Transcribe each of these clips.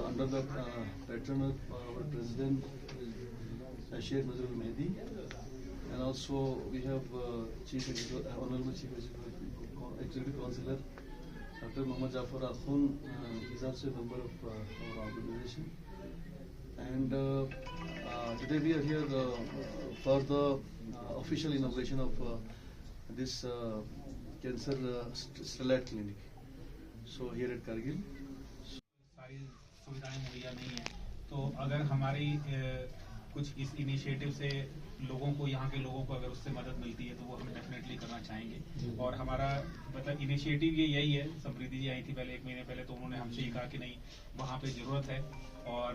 Under the patron of our president, Sheikh Nazrul Mehdi, and also we have Honorable Chief Executive Councillor Dr. Muhammad Jafar Akhun. He is also a member of our organization. And today we are here for the official inauguration of this cancer satellite clinic. So here at Kargil. सारी सुविधाएं मुहैया नहीं है, तो अगर हमारी कुछ इस इनिशिएटिव से लोगों को, यहाँ के लोगों को अगर उससे मदद मिलती है तो वो हम डेफिनेटली करना चाहेंगे। और हमारा मतलब इनिशिएटिव ये यही है। समृद्धि जी आई थी पहले 1 महीने पहले, तो उन्होंने हमसे ये कहा कि नहीं, वहाँ पे ज़रूरत है और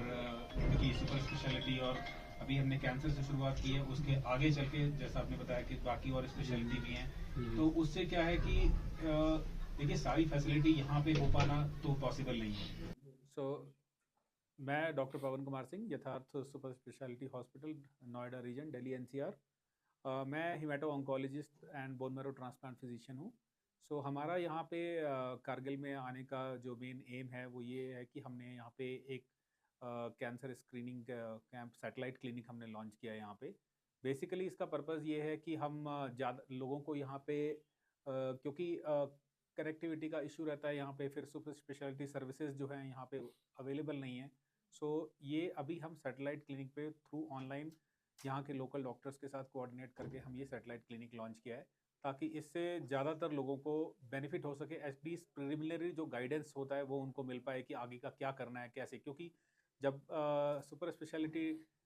उनकी सुपर स्पेशलिटी, और अभी हमने कैंसर से शुरुआत की है, उसके आगे चल के जैसा आपने बताया कि बाकी और स्पेशलिटी भी हैं, तो उससे क्या है कि देखिए सारी फैसिलिटी यहाँ पे हो पाना तो पॉसिबल नहीं है। मैं doctor Pawan Kumar Singh, Yatharth super speciality hospital, Noida region, Delhi NCR. मैं hemato oncologist and bone marrow transplant physician हूँ। हमारा यहाँ पे कारगिल में आने का जो मेन एम है वो ये है कि हमने यहाँ पे एक cancer screening camp, satellite clinic हमने लॉन्च किया है यहाँ पे। बेसिकली इसका पर्पज़ ये है कि हम ज़्यादा लोगों को यहाँ पे क्योंकि कनेक्टिविटी का इशू रहता है यहाँ पे, फिर सुपर स्पेशलिटी सर्विसेज जो हैं यहाँ पे अवेलेबल नहीं है। ये अभी हम सैटेलाइट क्लिनिक पे थ्रू ऑनलाइन यहाँ के लोकल डॉक्टर्स के साथ कोऑर्डिनेट करके हम ये सैटेलाइट क्लिनिक लॉन्च किया है, ताकि इससे ज़्यादातर लोगों को बेनिफिट हो सके। एटलीस्ट प्रिलिमिनरी जो गाइडेंस होता है वो उनको मिल पाए कि आगे का क्या करना है, कैसे। क्योंकि जब सुपर स्पेशलिटी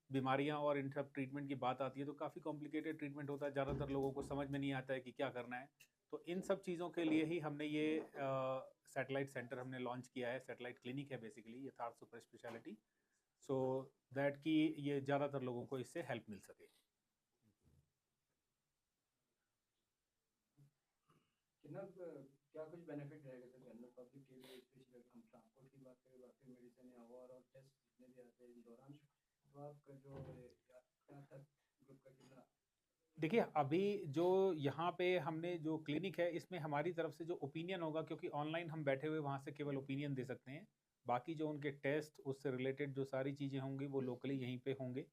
बीमारियां और इन सब ट्रीटमेंट की बात आती है तो काफ़ी कॉम्प्लिकेटेड ट्रीटमेंट होता है, ज़्यादातर लोगों को समझ में नहीं आता है कि क्या करना है। तो इन सब चीज़ों के लिए ही हमने ये सैटेलाइट सेंटर हमने लॉन्च किया है। सैटेलाइट क्लिनिक है बेसिकली, यथार्थ सुपर स्पेशलिटी, सो दैट कि ये ज़्यादातर लोगों को इससे हेल्प मिल सके। क्या कुछ बेनिफिट रहेगा सर जनरल पब्लिक के लिए, स्पेशली हम ट्रांसपोर्ट की बात करें, बाकी मेडिसिन या और टेस्ट जितने भी आते हैं इस दौरान, तो आपका जो ग्रुप का कितना? देखिए अभी जो यहाँ पे हमने जो क्लिनिक है इसमें हमारी तरफ से जो ओपिनियन होगा, क्योंकि ऑनलाइन हम बैठे हुए वहाँ से केवल ओपिनियन दे सकते हैं, बाकी जो उनके टेस्ट उससे रिलेटेड जो सारी चीज़ें होंगी वो लोकली यहीं पे होंगे।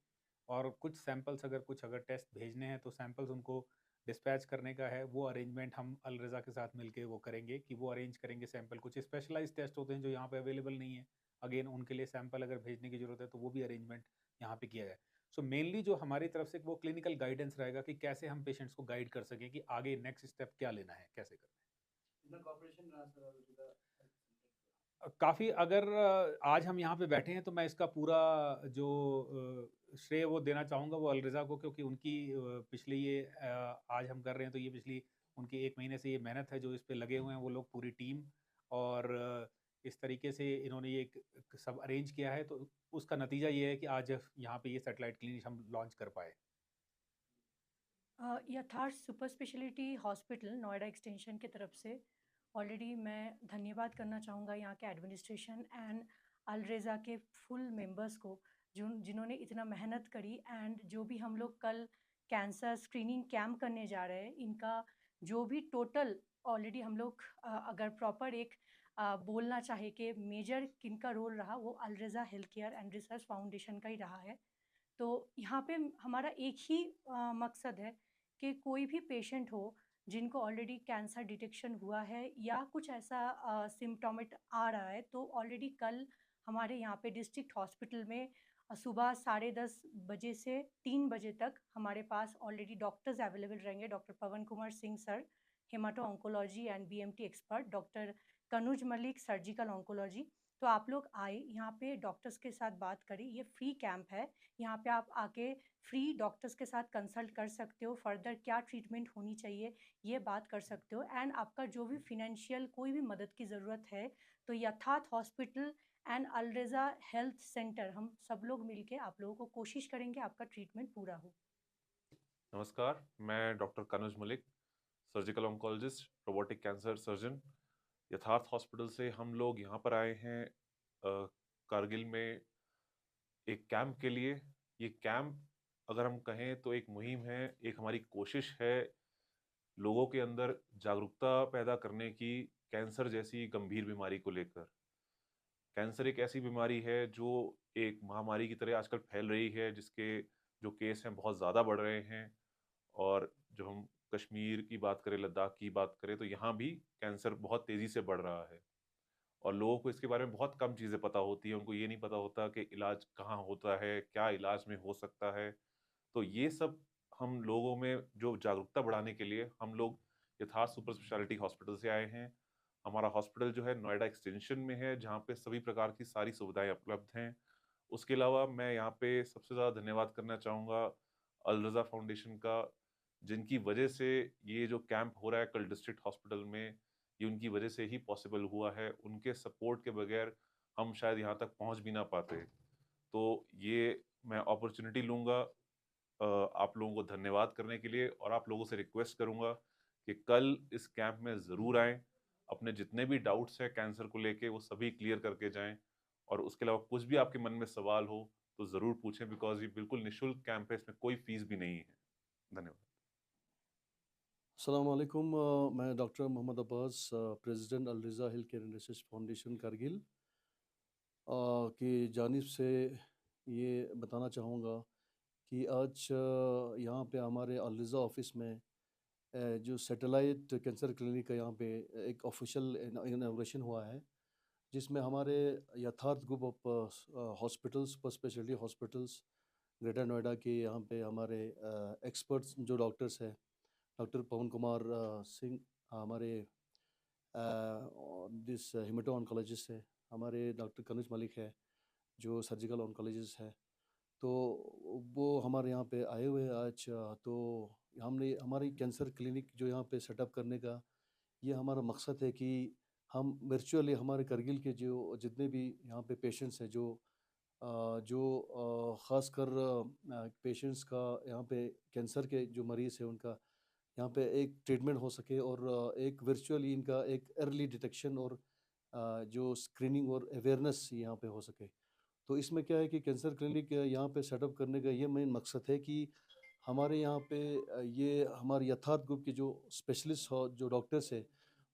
और कुछ सैंपल्स अगर टेस्ट भेजने हैं तो सैंपल्स उनको डिस्पैच करने का है, वो अरेंजमेंट हम अलरज़ा के साथ मिलके वो करेंगे कि वो अरेंज करेंगे सैंपल। कुछ स्पेशलाइज टेस्ट होते हैं जो यहाँ पे अवेलेबल नहीं है, अगेन उनके लिए सैंपल अगर भेजने की ज़रूरत है तो वो भी अरेंजमेंट यहाँ पे किया जाए। मेनली जो हमारी तरफ से वो क्लिनिकल गाइडेंस रहेगा कि कैसे हम पेशेंट्स को गाइड कर सकें कि आगे नेक्स्ट स्टेप क्या लेना है, कैसे करना है। काफ़ी अगर आज हम यहाँ पे बैठे हैं तो मैं इसका पूरा जो श्रेय वो देना चाहूँगा वो अलरज़ा को, क्योंकि उनकी पिछली ये आज हम कर रहे हैं तो ये पिछली उनकी 1 महीने से ये मेहनत है जो इस पे लगे हुए हैं वो लोग, पूरी टीम। और इस तरीके से इन्होंने ये सब अरेंज किया है, तो उसका नतीजा ये है कि आज यहाँ पे ये सैटेलाइट क्लिनिक हम लॉन्च कर पाए। यथार्थ super speciality hospital Noida extension की तरफ से ऑलरेडी मैं धन्यवाद करना चाहूँगा यहाँ के एडमिनिस्ट्रेशन एंड अलरेज़ा के फुल मेंबर्स को, जिन्होंने इतना मेहनत करी। एंड जो भी हम लोग कल कैंसर स्क्रीनिंग कैंप करने जा रहे हैं, इनका जो भी टोटल ऑलरेडी हम लोग अगर प्रॉपर एक बोलना चाहे कि मेजर किनका रोल रहा, वो Alraza health care and research foundation का ही रहा है। तो यहाँ पे हमारा एक ही मकसद है कि कोई भी पेशेंट हो जिनको ऑलरेडी कैंसर डिटेक्शन हुआ है या कुछ ऐसा सिम्टोमेट आ रहा है, तो ऑलरेडी कल हमारे यहाँ पे डिस्ट्रिक्ट हॉस्पिटल में सुबह 10:30 बजे से 3 बजे तक हमारे पास ऑलरेडी डॉक्टर्स अवेलेबल रहेंगे। Doctor Pawan Kumar Singh sir, hemato oncology and BMT expert, doctor Kanuj Malik, surgical oncology. तो आप लोग आए, यहाँ पे डॉक्टर्स के साथ बात करें। ये फ्री कैंप है, यहाँ पे आप आके फ्री डॉक्टर्स के साथ कंसल्ट कर सकते हो, फर्दर क्या ट्रीटमेंट होनी चाहिए ये बात कर सकते हो। एंड आपका जो भी फिनेंशियल कोई भी मदद की ज़रूरत है तो यथार्थ हॉस्पिटल एंड अलरेजा हेल्थ सेंटर, हम सब लोग मिलके आप लोगों को कोशिश करेंगे आपका ट्रीटमेंट पूरा हो। नमस्कार, मैं doctor Kanuj Malik, surgical oncologist, robotic cancer surgeon. Yatharth hospital से हम लोग यहाँ पर आए हैं कारगिल में एक कैंप के लिए। ये कैंप अगर हम कहें तो एक मुहिम है, एक हमारी कोशिश है लोगों के अंदर जागरूकता पैदा करने की कैंसर जैसी गंभीर बीमारी को लेकर। कैंसर एक ऐसी बीमारी है जो एक महामारी की तरह आजकल फैल रही है, जिसके जो केस हैं बहुत ज़्यादा बढ़ रहे हैं। और जो हम कश्मीर की बात करें, लद्दाख की बात करें, तो यहाँ भी कैंसर बहुत तेज़ी से बढ़ रहा है और लोगों को इसके बारे में बहुत कम चीज़ें पता होती हैं। उनको ये नहीं पता होता कि इलाज कहाँ होता है, क्या इलाज में हो सकता है। तो ये सब हम लोगों में जो जागरूकता बढ़ाने के लिए हम लोग यथार्थ सुपर स्पेशलिटी हॉस्पिटल से आए हैं। हमारा हॉस्पिटल जो है नोएडा एक्सटेंशन में है, जहाँ पे सभी प्रकार की सारी सुविधाएं उपलब्ध हैं। उसके अलावा मैं यहाँ पे सबसे ज़्यादा धन्यवाद करना चाहूँगा अल रज़ा फाउंडेशन का, जिनकी वजह से ये जो कैंप हो रहा है कल डिस्ट्रिक्ट हॉस्पिटल में, ये उनकी वजह से ही पॉसिबल हुआ है। उनके सपोर्ट के बगैर हम शायद यहाँ तक पहुँच भी ना पाते। तो ये मैं अपॉर्चुनिटी लूँगा आप लोगों को धन्यवाद करने के लिए, और आप लोगों से रिक्वेस्ट करूँगा कि कल इस कैंप में ज़रूर आएँ। अपने जितने भी डाउट्स हैं कैंसर को लेके वो सभी क्लियर करके जाएँ, और उसके अलावा कुछ भी आपके मन में सवाल हो तो ज़रूर पूछें, बिकॉज़ ये बिल्कुल निःशुल्क कैंप है, इसमें कोई फीस भी नहीं है। धन्यवाद। अस्सलाम वालेकुम। मैं doctor Mohammad Abbas, president Al Raza health care and research foundation Kargil की जानिब से ये बताना चाहूँगा कि आज यहाँ पे हमारे अल रज़ा ऑफिस में जो सैटेलाइट कैंसर क्लिनिक का यहाँ पे एक ऑफिशियल इनॉग्रेशन हुआ है, जिसमें हमारे यथार्थ group of hospitals, super speciality hospitals greater Noida के यहाँ पे हमारे एक्सपर्ट्स जो डॉक्टर्स हैं, डॉक्टर पवन कुमार सिंह हमारे दिस हेमेटो ऑन्कोलॉजिस्ट है, हमारे डॉक्टर कनुज मलिक है जो सर्जिकल ऑन्कोलॉजिस्ट है। तो वो हमारे यहाँ पे आए हुए हैं आज। तो हमने हमारी कैंसर क्लिनिक जो यहाँ पे सेटअप करने का ये हमारा मकसद है कि हम वर्चुअली हमारे करगिल के जो जितने भी यहाँ पे पेशेंट्स हैं, जो ख़ासकर पेशेंट्स का यहाँ पे कैंसर के जो मरीज़ हैं उनका यहाँ पे एक ट्रीटमेंट हो सके, और एक वर्चुअली इनका एक अर्ली डिटेक्शन और जो स्क्रीनिंग और अवेयरनेस यहाँ पे हो सके। तो इसमें क्या है कि कैंसर क्लिनिक यहाँ पे सेटअप करने का ये मेन मकसद है कि हमारे यहाँ पे ये हमारे यथार्थ ग्रुप के जो स्पेशलिस्ट हो, जो डॉक्टर्स हैं,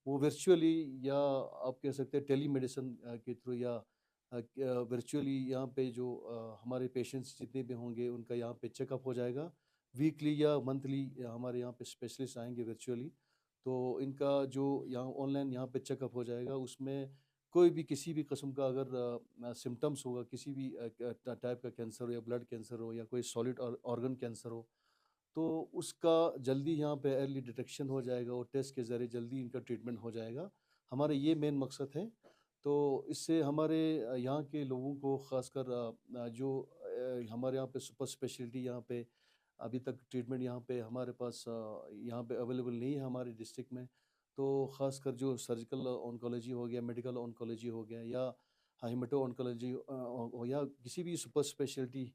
वो वर्चुअली या आप कह सकते हैं टेली मेडिसिन के थ्रू या वर्चुअली यहाँ पे जो हमारे पेशेंट्स जितने भी होंगे उनका यहाँ पे चेकअप हो जाएगा। वीकली या मंथली हमारे यहाँ पे स्पेशलिस्ट आएंगे वर्चुअली, तो इनका जो यहाँ ऑनलाइन यहाँ पे चेकअप हो जाएगा। उसमें कोई भी किसी भी किस्म का अगर सिम्टम्स होगा, किसी भी टाइप का कैंसर हो या ब्लड कैंसर हो या कोई सॉलिड ऑर्गन कैंसर हो, तो उसका जल्दी यहाँ पे अर्ली डिटेक्शन हो जाएगा और टेस्ट के ज़रिए जल्दी इनका ट्रीटमेंट हो जाएगा। हमारे ये मेन मकसद है। तो इससे हमारे यहाँ के लोगों को ख़ासकर जो हमारे यहाँ पे सुपर स्पेशलिटी यहाँ पे अभी तक ट्रीटमेंट यहाँ पे हमारे पास यहाँ पे अवेलेबल नहीं है हमारे डिस्ट्रिक्ट में। तो ख़ासकर जो सर्जिकल ऑन्कोलॉजी हो गया, मेडिकल ऑन्कोलॉजी हो गया, या हेमेटो ऑन्कोलॉजी हो या किसी भी सुपर स्पेशलिटी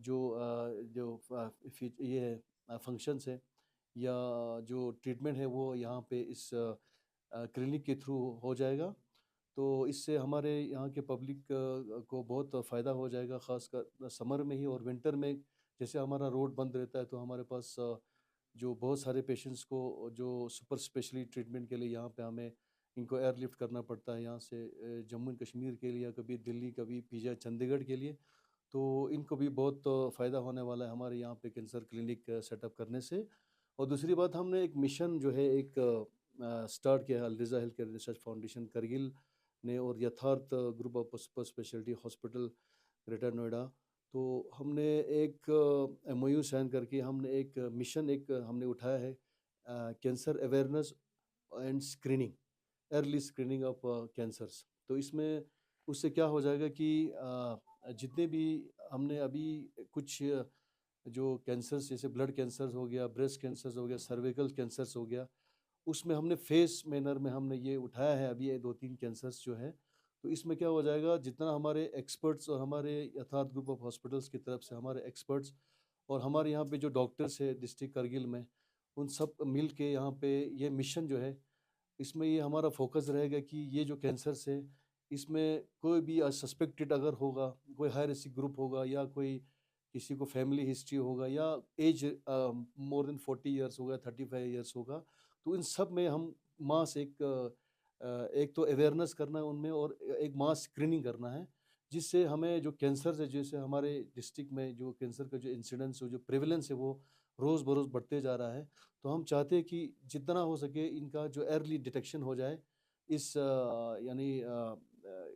जो ये फंक्शंस है या जो ट्रीटमेंट है वो यहाँ पे इस क्लिनिक के थ्रू हो जाएगा। तो इससे हमारे यहाँ के पब्लिक को बहुत फ़ायदा हो जाएगा, ख़ासकर समर में ही। और विंटर में जैसे हमारा रोड बंद रहता है तो हमारे पास जो बहुत सारे पेशेंट्स को जो सुपर स्पेशलिटी ट्रीटमेंट के लिए यहाँ पे हमें इनको एयरलिफ्ट करना पड़ता है यहाँ से जम्मू एंड कश्मीर के लिए, कभी दिल्ली, कभी पीछे चंडीगढ़ के लिए। तो इनको भी बहुत फ़ायदा होने वाला है हमारे यहाँ पे कैंसर क्लिनिक सेटअप करने से। और दूसरी बात, हमने एक मिशन जो है एक स्टार्ट किया है Al Raza health care research foundation Kargil ने और Yatharth group of super speciality hospital greater Noida. तो हमने एक MOU साइन करके हमने एक मिशन हमने उठाया है, cancer awareness and screening, early screening of cancers. तो इसमें उससे क्या हो जाएगा कि जितने भी हमने अभी कुछ जो कैंसर्स जैसे ब्लड कैंसर्स हो गया, ब्रेस्ट कैंसर्स हो गया, सर्विकल कैंसर्स हो गया, उसमें हमने फेस मैनर में हमने ये उठाया है अभी ये 2-3 कैंसर्स जो है। तो इसमें क्या हो जाएगा, जितना हमारे एक्सपर्ट्स और हमारे यथार्थ ग्रुप ऑफ हॉस्पिटल्स की तरफ से हमारे एक्सपर्ट्स और हमारे यहाँ पे जो डॉक्टर्स है डिस्ट्रिक्ट करगिल में, उन सब मिल के यहाँ पे ये मिशन जो है, इसमें ये हमारा फोकस रहेगा कि ये जो कैंसर्स है, इसमें कोई भी सस्पेक्टेड अगर होगा, कोई हाई रिस्क ग्रुप होगा या कोई किसी को फैमिली हिस्ट्री होगा या एज मोर देन 40 ईयर्स होगा, 35 ईयर्स होगा, तो इन सब में हम मास एक तो अवेयरनेस करना है उनमें और एक मास स्क्रीनिंग करना है, जिससे हमें जो कैंसर है, जैसे हमारे डिस्ट्रिक्ट में जो कैंसर का जो इंसिडेंस हो, जो प्रेवलेंस है, वो रोज़ बरोज़ बढ़ते जा रहा है। तो हम चाहते हैं कि जितना हो सके इनका जो अर्ली डिटेक्शन हो जाए, इस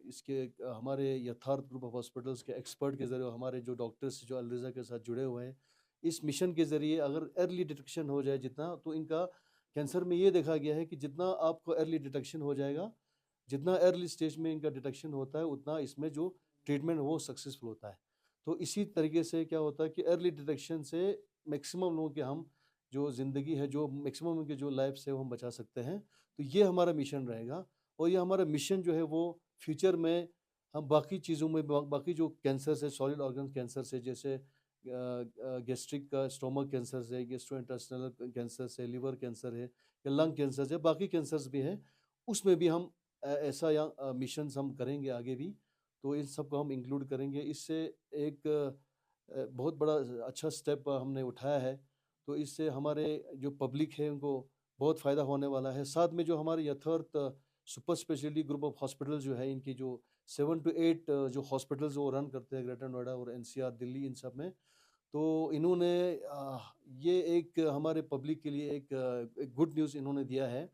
इसके हमारे यथार्थ ग्रुप ऑफ हॉस्पिटल्स के एक्सपर्ट के ज़रिए, हमारे जो डॉक्टर्स जो अलरज़ा के साथ जुड़े हुए हैं, इस मिशन के ज़रिए अगर अर्ली डिटेक्शन हो जाए जितना, तो इनका कैंसर में ये देखा गया है कि जितना आपको अर्ली डिटेक्शन हो जाएगा, जितना अर्ली स्टेज में इनका डिटेक्शन होता है, उतना इसमें जो ट्रीटमेंट वो सक्सेसफुल होता है। तो इसी तरीके से क्या होता है कि अर्ली डिटेक्शन से मैक्सिमम लोगों के हम जो ज़िंदगी है, जो मैक्सिमम उनकी जो लाइफ़्स है, वो हम बचा सकते हैं। तो ये हमारा मिशन रहेगा और ये हमारा मिशन जो है वो फ्यूचर में हम बाकी चीज़ों में बाकी जो कैंसर्स है, सॉलिड ऑर्गन कैंसर्स है, जैसे गैस्ट्रिक का स्टोमक कैंसर्स है, गैस्ट्रोइंटेस्टिनल कैंसर्स है, लिवर कैंसर है या लंग कैंसर्स है, बाकी कैंसर्स भी हैं, उसमें भी हम ऐसा या मिशंस हम करेंगे आगे भी। तो इन सब को हम इंक्लूड करेंगे। इससे एक बहुत बड़ा अच्छा स्टेप हमने उठाया है। तो इससे हमारे जो पब्लिक है उनको बहुत फ़ायदा होने वाला है। साथ में जो हमारे यथार्थ super speciality group of hospital जो है, इनकी जो 7 to 8 जो हॉस्पिटल्स वो रन करते हैं ग्रेटर नोएडा और NCR, दिल्ली, इन सब में। तो इन्होंने ये एक हमारे पब्लिक के लिए एक गुड न्यूज़ इन्होंने दिया है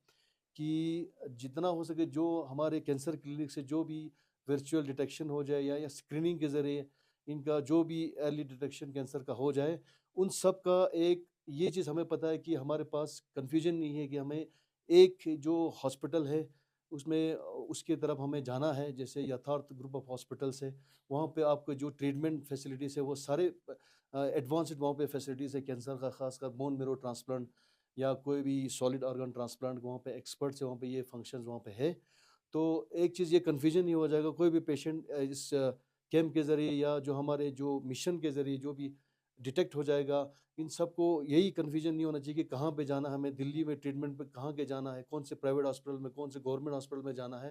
कि जितना हो सके जो हमारे कैंसर क्लिनिक से जो भी वर्चुअल डिटेक्शन हो जाए या स्क्रीनिंग के ज़रिए इनका जो भी अर्ली डिटेक्शन कैंसर का हो जाए, उन सब का एक ये चीज़ हमें पता है कि हमारे पास कन्फ्यूजन नहीं है कि हमें एक जो हॉस्पिटल है उसमें उसकी तरफ हमें जाना है। जैसे यथार्थ ग्रुप ऑफ हॉस्पिटल्स है, वहाँ पे आपको जो ट्रीटमेंट फैसिलिटीज़ है वो सारे एडवांस्ड वहाँ पे फैसिलिटीज़ है। कैंसर का खासकर बोन मैरो ट्रांसप्लांट या कोई भी सॉलिड ऑर्गन ट्रांसप्लांट, वहाँ पे एक्सपर्ट्स है, वहाँ पे ये फंक्शंस वहाँ पे है। तो एक चीज़ ये कन्फ्यूजन नहीं हो जाएगा, कोई भी पेशेंट इस कैंप के ज़रिए या जो हमारे जो मिशन के ज़रिए जो भी डिटेक्ट हो जाएगा, इन सबको यही कन्फ्यूजन नहीं होना चाहिए कि कहाँ पे जाना है हमें, दिल्ली में ट्रीटमेंट पे कहाँ के जाना है, कौन से प्राइवेट हॉस्पिटल में, कौन से गवर्नमेंट हॉस्पिटल में जाना है।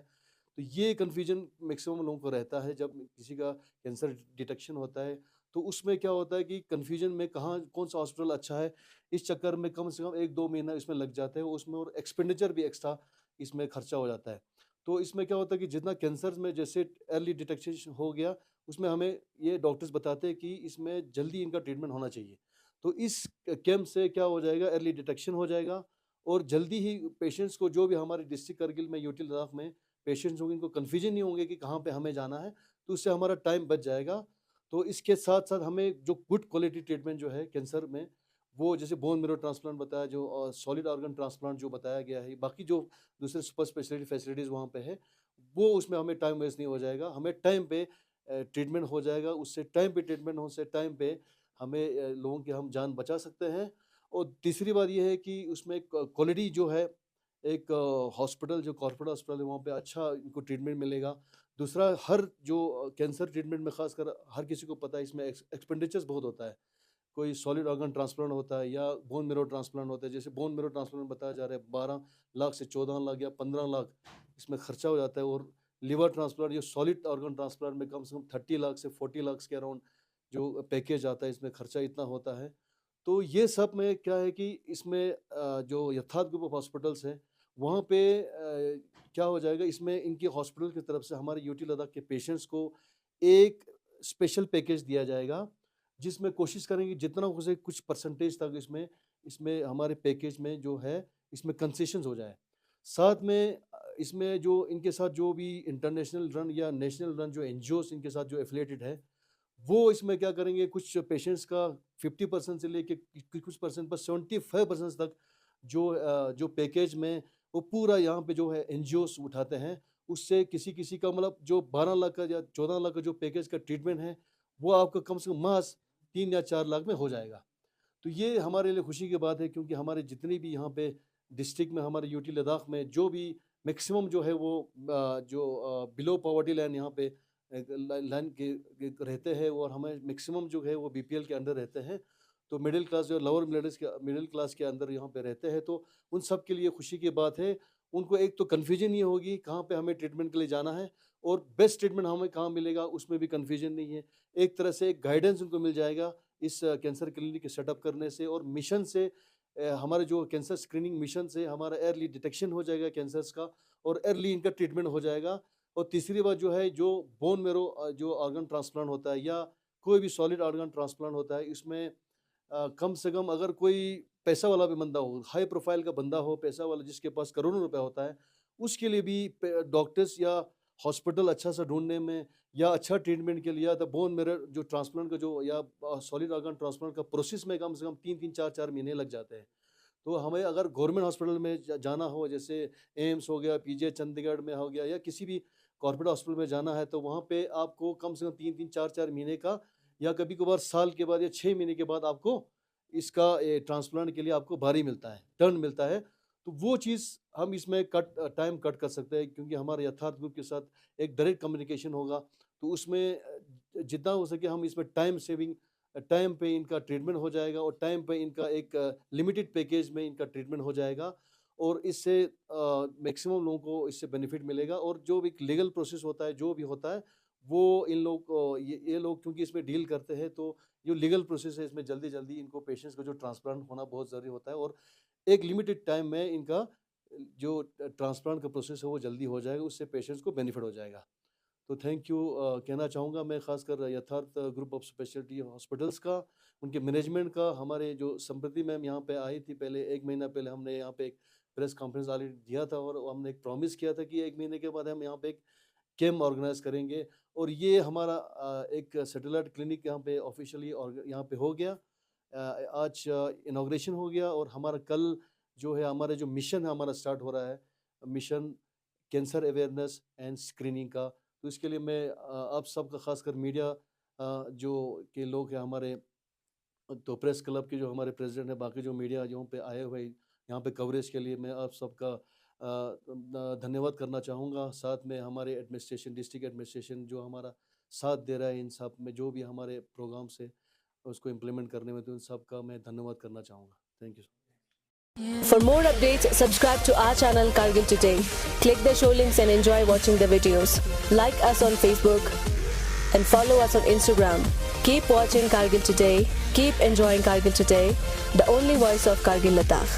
तो ये कन्फ्यूजन मैक्सिमम लोगों को रहता है जब किसी का कैंसर डिटेक्शन होता है। तो उसमें क्या होता है कि कन्फ्यूजन में कहाँ कौन सा हॉस्पिटल अच्छा है, इस चक्कर में कम से कम 1-2 महीना इसमें लग जाता है उसमें, और एक्सपेंडिचर भी एक्स्ट्रा इसमें खर्चा हो जाता है। तो इसमें क्या होता है कि जितना कैंसर में जैसे अर्ली डिटेक्शन हो गया, उसमें हमें ये डॉक्टर्स बताते हैं कि इसमें जल्दी इनका ट्रीटमेंट होना चाहिए। तो इस कैंप से क्या हो जाएगा, अर्ली डिटेक्शन हो जाएगा और जल्दी ही पेशेंट्स को, जो भी हमारे डिस्ट्रिक्ट करगिल में, यूटी लद्दाख में पेशेंट्स होंगे, इनको कन्फ्यूजन नहीं होंगे कि कहाँ पे हमें जाना है, तो उससे हमारा टाइम बच जाएगा। तो इसके साथ-साथ हमें जो गुड क्वालिटी ट्रीटमेंट जो है कैंसर में, वो जैसे बोन मैरो ट्रांसप्लांट बताया, जो सॉलिड ऑर्गन ट्रांसप्लांट जो बताया गया है, बाकी जो दूसरे सुपर स्पेशलिटी फैसिलिटीज़ वहाँ पे है, वो उसमें हमें टाइम वेस्ट नहीं हो जाएगा, हमें टाइम पे ट्रीटमेंट हो जाएगा। उससे टाइम पे ट्रीटमेंट होने से टाइम पे हमें लोगों की हम जान बचा सकते हैं। और तीसरी बात ये है कि उसमें क्वालिटी जो है, एक हॉस्पिटल जो कॉर्पोरेट हॉस्पिटल है, वहाँ पे अच्छा इनको ट्रीटमेंट मिलेगा। दूसरा, हर जो कैंसर ट्रीटमेंट में ख़ासकर हर किसी को पता है इसमें एक्सपेंडिचर्स बहुत होता है। कोई सॉलिड ऑर्गन ट्रांसप्लांट होता है या बोन मैरो ट्रांसप्लांट होता है। जैसे बोन मैरो ट्रांसप्लांट बताया जा रहा है 12 लाख से 14 लाख या 15 लाख इसमें खर्चा हो जाता है, और लिवर ट्रांसप्लांट या सॉलिड ऑर्गन ट्रांसप्लांट में कम से कम 30 लाख से 40 लाख के अराउंड जो पैकेज आता है, इसमें खर्चा इतना होता है। तो ये सब में क्या है कि इसमें जो यथार्थ ग्रुप ऑफ हॉस्पिटल्स हैं, वहाँ पे क्या हो जाएगा, इसमें इनके हॉस्पिटल की तरफ से हमारे यूटी लद्दाख के पेशेंट्स को एक स्पेशल पैकेज दिया जाएगा, जिसमें कोशिश करेंगे जितना हो सके कुछ परसेंटेज तक इसमें इसमें हमारे पैकेज में जो है इसमें कंसेशंस हो जाए। साथ में इसमें जो इनके साथ जो भी इंटरनेशनल रन या नेशनल रन जो एनजीओस इनके साथ जो एफिलिएटेड है, वो इसमें क्या करेंगे, कुछ पेशेंट्स का 50% से लेके कुछ परसेंट पर 75% तक जो पैकेज में वो पूरा यहाँ पे जो है एनजीओस उठाते हैं। उससे किसी का मतलब जो 12 लाख का या 14 लाख का जो पैकेज का ट्रीटमेंट है वो आपका कम से कम मास 3 या 4 लाख में हो जाएगा। तो ये हमारे लिए खुशी की बात है, क्योंकि हमारे जितनी भी यहाँ पे डिस्ट्रिक्ट में, हमारे यूटी लद्दाख में जो भी मैक्सिमम जो है वो जो बिलो पॉवर्टी लाइन यहाँ पे लाइन के रहते हैं, और हमें मैक्सिमम जो है वो बीपीएल के अंडर रहते हैं। तो मिडिल क्लास जो लोअर मिडिल क्लास के अंदर यहाँ पे रहते हैं, तो उन सब के लिए खुशी की बात है। उनको एक तो कन्फ्यूजन ये होगी कहाँ पे हमें ट्रीटमेंट के लिए जाना है, और बेस्ट ट्रीटमेंट हमें कहाँ मिलेगा उसमें भी कन्फ्यूजन नहीं है। एक तरह से एक गाइडेंस उनको मिल जाएगा इस कैंसर क्लिनिक के सेटअप करने से, और मिशन से हमारे जो कैंसर स्क्रीनिंग मिशन से हमारा अर्ली डिटेक्शन हो जाएगा कैंसर्स का, और अर्ली इनका ट्रीटमेंट हो जाएगा। और तीसरी बात जो है, जो बोन मेरो जो ऑर्गन ट्रांसप्लांट होता है या कोई भी सॉलिड ऑर्गन ट्रांसप्लांट होता है, इसमें कम से कम अगर कोई पैसा वाला भी बंदा हो, हाई प्रोफाइल का बंदा हो, पैसा वाला जिसके पास करोड़ों रुपया होता है, उसके लिए भी डॉक्टर्स या हॉस्पिटल अच्छा सा ढूंढने में या अच्छा ट्रीटमेंट के लिए, तो बोन मेरो जो ट्रांसप्लांट का जो या सॉलिड ऑर्गन ट्रांसप्लांट का प्रोसेस में कम से कम 3-4 महीने लग जाते हैं। तो हमें अगर गवर्नमेंट हॉस्पिटल में जाना हो, जैसे एम्स हो गया, पीजे चंडीगढ़ में हो गया, या किसी भी कॉर्पोरेट हॉस्पिटल में जाना है, तो वहाँ पे आपको कम से कम 3-4 महीने का, या कभी कभार साल के बाद या 6 महीने के बाद आपको इसका ट्रांसप्लांट के लिए आपको बारी मिलता है, टर्न मिलता है। तो वो चीज़ हम इसमें टाइम कट कर सकते हैं, क्योंकि हमारे यथार्थ ग्रुप के साथ एक डायरेक्ट कम्युनिकेशन होगा। तो उसमें जितना हो सके हम इसमें टाइम सेविंग, टाइम पे इनका ट्रीटमेंट हो जाएगा, और टाइम पे इनका एक लिमिटेड पैकेज में इनका ट्रीटमेंट हो जाएगा, और इससे मैक्सिमम लोगों को इससे बेनिफिट मिलेगा। और जो भी लीगल प्रोसेस होता है, जो भी होता है, वो इन लोग को ये लोग क्योंकि इसमें डील करते हैं, तो जो लीगल प्रोसेस है इसमें जल्दी इनको पेशेंट्स को जो ट्रांसप्लांट होना बहुत ज़रूरी होता है, और एक लिमिटेड टाइम में इनका जो ट्रांसप्लांट का प्रोसेस है वो जल्दी हो जाएगा, उससे पेशेंट्स को बेनिफिट हो जाएगा। तो थैंक यू कहना चाहूँगा मैं, खासकर यथार्थ ग्रुप ऑफ स्पेशलिटी हॉस्पिटल्स का, उनके मैनेजमेंट का। हमारे जो समृद्धि मैम यहाँ पे आई थी पहले, 1 महीना पहले हमने यहाँ पे एक प्रेस कॉन्फ्रेंस ऑलरेडी दिया था, और हमने एक प्रॉमिस किया था कि 1 महीने के बाद हम यहाँ पे एक कैम्प ऑर्गेनाइज करेंगे, और ये हमारा एक सैटेलाइट क्लिनिक यहाँ पे ऑफिशियली यहाँ पे हो गया। आज इनॉग्रेशन हो गया, और हमारा कल जो है हमारा जो मिशन है हमारा स्टार्ट हो रहा है, mission cancer awareness and screening का। तो इसके लिए मैं आप सबका, खासकर मीडिया जो के लोग हैं हमारे, तो प्रेस क्लब के जो हमारे प्रेसिडेंट हैं, बाकी जो मीडिया यहाँ पे आए हुए यहाँ पे कवरेज के लिए, मैं आप सबका धन्यवाद करना चाहूँगा। साथ में हमारे एडमिनिस्ट्रेशन, डिस्ट्रिक्ट एडमिनिस्ट्रेशन जो हमारा साथ दे रहा है इन सब में, जो भी हमारे प्रोग्राम्स है उसको इम्प्लीमेंट करने में, तो इन सब का मैं धन्यवाद करना चाहूँगा। Thank you. For more updates, subscribe to our channel Kargil Today. Click the show links and enjoy watching the videos. Like us on Facebook and follow us on Instagram. Keep watching Kargil Today. Keep enjoying Kargil Today, the only voice of Kargil Ladakh.